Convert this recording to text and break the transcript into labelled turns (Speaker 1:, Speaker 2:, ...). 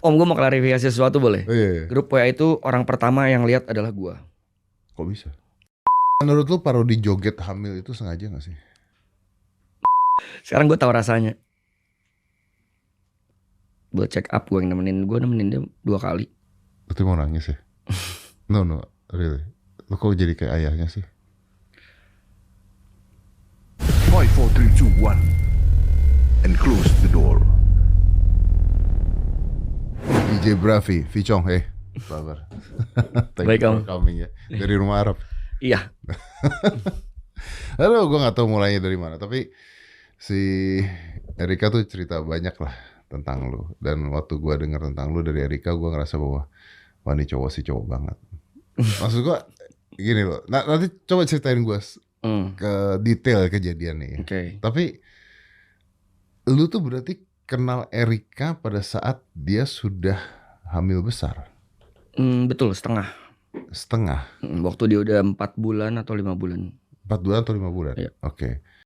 Speaker 1: Om, gue mau klarifikasi sesuatu boleh?
Speaker 2: Oh, iya, iya.
Speaker 1: Grup WA itu orang pertama yang lihat adalah gue.
Speaker 2: Kok bisa? Menurut lu parodi joget hamil itu sengaja gak sih?
Speaker 1: Sekarang gue tahu rasanya. Buat check up gue nemenin dia 2 kali.
Speaker 2: Berarti mau nangis ya? No, no, really. Lu kok jadi kayak ayahnya sih?
Speaker 3: 5, 4, 3, 2, 1 and close the door.
Speaker 2: DJ Bravi, Vicong, apa kabar? Thank
Speaker 1: Baik,
Speaker 2: you for
Speaker 1: Om.
Speaker 2: coming ya. Dari rumah Arab.
Speaker 1: Iya.
Speaker 2: Aduh, gue gak tahu mulainya dari mana. Tapi si Erika tuh cerita banyak lah tentang lu. Dan waktu gue denger tentang lu dari Erika, gue ngerasa bahwa wah ini cowok sih cowok banget. Maksud gue gini loh. Nanti coba ceritain gue ke detail kejadiannya ya.
Speaker 1: Oke.
Speaker 2: Tapi lu tuh berarti kenal Erika pada saat dia sudah hamil besar.
Speaker 1: Betul, setengah.
Speaker 2: Setengah.
Speaker 1: Waktu dia udah 4 bulan atau 5 bulan.
Speaker 2: 4 bulan atau 5 bulan?
Speaker 1: Iya.
Speaker 2: Oke.